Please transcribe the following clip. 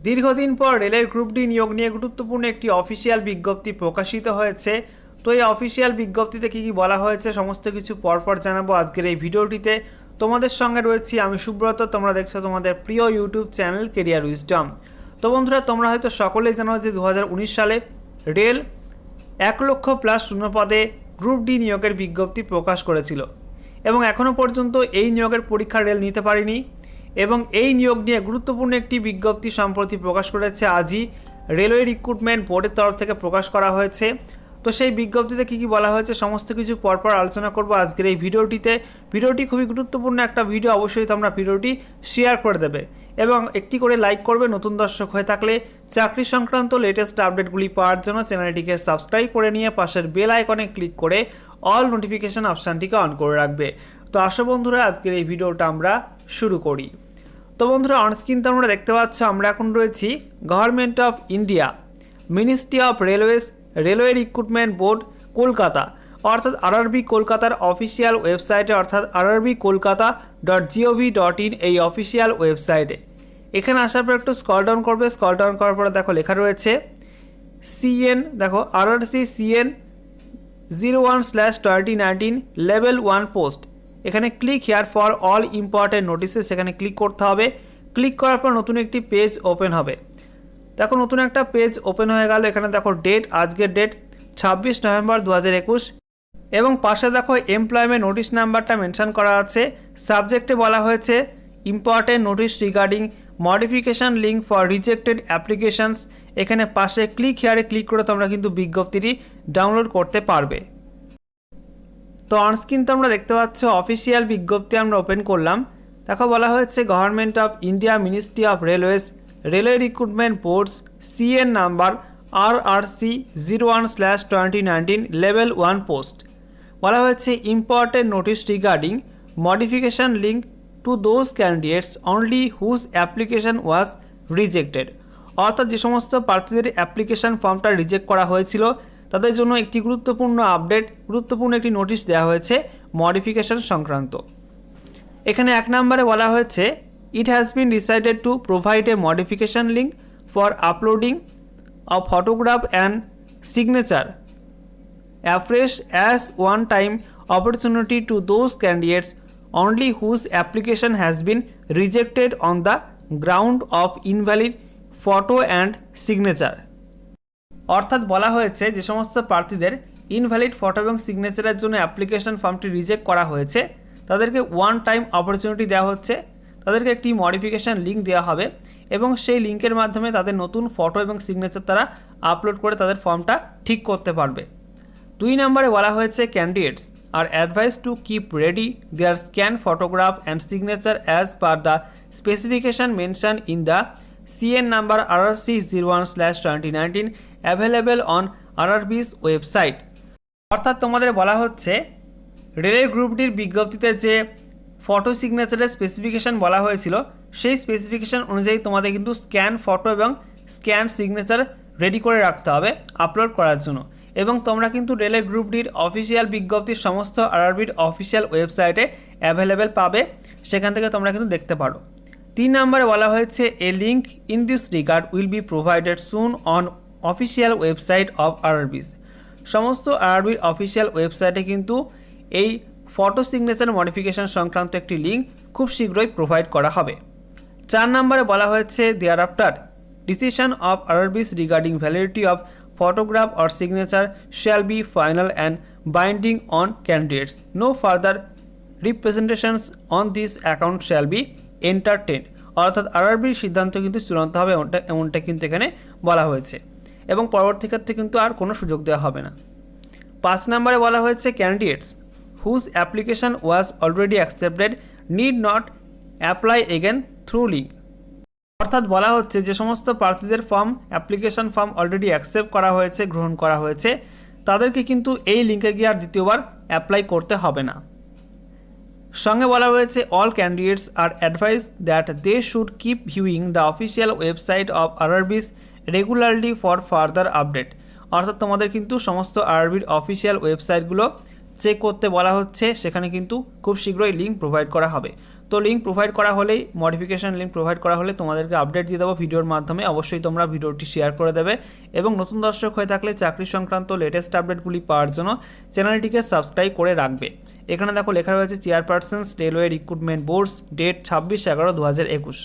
দীর্ঘদিন পর রেলের গ্রুপ ডি নিয়োগ নিয়ে গুরুত্বপূর্ণ একটি অফিসিয়াল বিজ্ঞপ্তি প্রকাশিত হয়েছে। তো এই অফিসিয়াল বিজ্ঞপ্তিতে কী কী বলা হয়েছে সমস্ত কিছু পরপর জানাবো আজকের এই ভিডিওটিতে। তোমাদের সঙ্গে রয়েছি আমি সুব্রত, তোমরা দেখছো তোমাদের প্রিয় ইউটিউব চ্যানেল কেরিয়ার উইজডম। তো বন্ধুরা, তোমরা হয়তো সকলেই জানো যে 2019 সালে রেল 1,00,000+ শূন্যপদে গ্রুপ ডি নিয়োগের বিজ্ঞপ্তি প্রকাশ করেছিল এবং এখনও পর্যন্ত এই নিয়োগের পরীক্ষা রেল নিতে পারেনি। এবং এই নিয়োগ নিয়ে গুরুত্বপূর্ণ একটি বিজ্ঞপ্তি সম্প্রতি প্রকাশ করেছে আজই রেলওয়ে রিক্রুটমেন্ট বোর্ডের তরফ থেকে প্রকাশ করা হয়েছে। তো সেই বিজ্ঞপ্তিতে কী কী বলা হয়েছে সমস্ত কিছু পরপর আলোচনা করব আজকের এই ভিডিওটিতে। ভিডিওটি খুবই গুরুত্বপূর্ণ একটা ভিডিও, অবশ্যই তোমরা ভিডিওটি শেয়ার করে দেবে এবং একটি করে লাইক করবে। নতুন দর্শক হয়ে থাকলে চাকরি সংক্রান্ত লেটেস্ট আপডেটগুলি পাওয়ার জন্য চ্যানেলটিকে সাবস্ক্রাইব করে নিয়ে পাশের বেল আইকনে ক্লিক করে অল নোটিফিকেশান অপশানটিকে অন করে রাখবে। তো আসো বন্ধুরা, আজকের এই ভিডিওটা আমরা শুরু করি। তো বন্ধুরা, অনস্ক্রিন তোমরা দেখতে পাচ্ছ আমরা এখন রয়েছি government of India, ministry of railways, railway recruitment board, Kolkata, অর্থাৎ আরআরবি কলকাতার অফিসিয়াল ওয়েবসাইটে, অর্থাৎ rrbkolkata.gov.in এই অফিসিয়াল ওয়েবসাইটে। এখানে আসার পর একটু স্ক্রল ডাউন করবে, স্ক্রল ডাউন করার পরে দেখো লেখা রয়েছে সিএন, দেখো RRC CN 01/2019 লেভেল 1 পোস্ট। এখানে click here for all important notices, এখানে ক্লিক করতে হবে। ক্লিক করার পর নতুন একটি পেজ ওপেন হবে। দেখো নতুন একটা পেজ ওপেন হয়ে গেল। এখানে দেখো ডেট, আজকের ডেট 26 নভেম্বর 2021 এবং পাশে দেখো এমপ্লয়মেন্ট নোটিশ নাম্বারটা মেনশন করা আছে। সাবজেক্টে বলা হয়েছে important notice regarding modification link for rejected applications. এখানে পাশে ক্লিক হিয়ারে ক্লিক করে তোমরা কিন্তু বিজ্ঞপ্তিটি ডাউনলোড করতে পারবে। তো অনস্ক্রিন তোমরা দেখতে পাচ্ছ অফিসিয়াল বিজ্ঞপ্তি আমরা ওপেন করলাম। দেখো বলা হয়েছে government of India, ministry of railways, railway recruitment boards, CN number RRC 01/2019 level 1 post. বলা হয়েছে important notice regarding modification link to those candidates only whose application was rejected. অর্থাৎ যে সমস্ত প্রার্থীদের অ্যাপ্লিকেশান ফর্মটা রিজেক্ট করা হয়েছিল তাদের জন্য একটি গুরুত্বপূর্ণ আপডেট, গুরুত্বপূর্ণ একটি নোটিশ দেওয়া হয়েছে মডিফিকেশান সংক্রান্ত। এখানে 1 নম্বরে বলা হয়েছে it has been decided to provide a modification link for uploading of photograph and signature afresh as one time opportunity to those candidates only whose application has been rejected on the ground of invalid photo and signature. অর্থাৎ বলা হয়েছে যে সমস্ত প্রার্থীদের invalid photo এবং সিগনেচারের জন্য application ফর্মটি reject করা হয়েছে তাদেরকে ওয়ান টাইম অপরচুনিটি দেওয়া হচ্ছে। তাদেরকে একটি মডিফিকেশান লিঙ্ক দেওয়া হবে এবং সেই লিঙ্কের মাধ্যমে তাদের নতুন ফটো এবং সিগনেচার তারা আপলোড করে তাদের ফর্মটা ঠিক করতে পারবে। 2 নম্বরে বলা হয়েছে candidates are advised to keep ready their scan photograph and signature as per the specification mention in the CN number RRC 01/2019 available on RRB's website. অর্থাৎ তোমাদের বলা হচ্ছে রেলের গ্রুপ ডির বিজ্ঞপ্তিতে যে ফটো সিগনেচারের স্পেসিফিকেশান বলা হয়েছিল সেই স্পেসিফিকেশান অনুযায়ী তোমাদের কিন্তু স্ক্যান ফটো এবং স্ক্যান সিগনেচার রেডি করে রাখতে হবে আপলোড করার জন্য। এবং তোমরা কিন্তু রেলের গ্রুপ ডির অফিসিয়াল বিজ্ঞপ্তির সমস্ত RRB'র অফিসিয়াল ওয়েবসাইটে অ্যাভেলেবেল পাবে, সেখান থেকে তোমরা কিন্তু দেখতে পারো। 3 নম্বরে বলা হয়েছে এ link in this regard will be provided soon on official website of RRB's। সমস্ত RRB'র অফিসিয়াল ওয়েবসাইটে কিন্তু এই ফটো সিগনেচার মডিফিকেশান সংক্রান্ত একটি লিঙ্ক খুব শীঘ্রই প্রোভাইড করা হবে। 4 নম্বরে বলা হয়েছে thereafter decision of RRB's regarding validity of photograph or signature shall be final and binding on candidates. No further representations on this account shall be entertained. অর্থাৎ RRB'র সিদ্ধান্ত কিন্তু চূড়ান্ত হবে এমনটা কিন্তু এখানে বলা হয়েছে এবং পরবর্তী ক্ষেত্রে কিন্তু আর কোনো সুযোগ দেওয়া হবে না। 5 নম্বরে বলা হয়েছে candidates whose application was already accepted need not apply again through link. অর্থাৎ বলা হচ্ছে যে সমস্ত প্রার্থীদের অ্যাপ্লিকেশন ফর্ম অলরেডি অ্যাকসেপ্ট করা হয়েছে, গ্রহণ করা হয়েছে, তাদেরকে কিন্তু এই লিঙ্কে গিয়ে আর দ্বিতীয়বার অ্যাপ্লাই করতে হবে না। সঙ্গে বলা হয়েছে all candidates are advised that they should keep viewing the official website of RRB's regularly for further update. অর্থাৎ তোমাদের কিন্তু সমস্ত RRB'র অফিসিয়াল ওয়েবসাইটগুলো চেক করতে বলা হচ্ছে, সেখানে কিন্তু খুব শীঘ্রই লিঙ্ক প্রোভাইড করা হবে। তো তো লিঙ্ক প্রোভাইড করা হলেই, মডিফিকেশন লিঙ্ক প্রোভাইড করা হলে তোমাদেরকে আপডেট দিয়ে দেবো ভিডিওর মাধ্যমে। অবশ্যই তোমরা ভিডিওটি শেয়ার করে দেবে এবং নতুন দর্শক হয়ে থাকলে চাকরি সংক্রান্ত লেটেস্ট আপডেটগুলি পাওয়ার জন্য চ্যানেলটিকে সাবস্ক্রাইব করে রাখবে। এখানে দেখো লেখা রয়েছে chairperson railway recruitment boards, date 26/11/2021।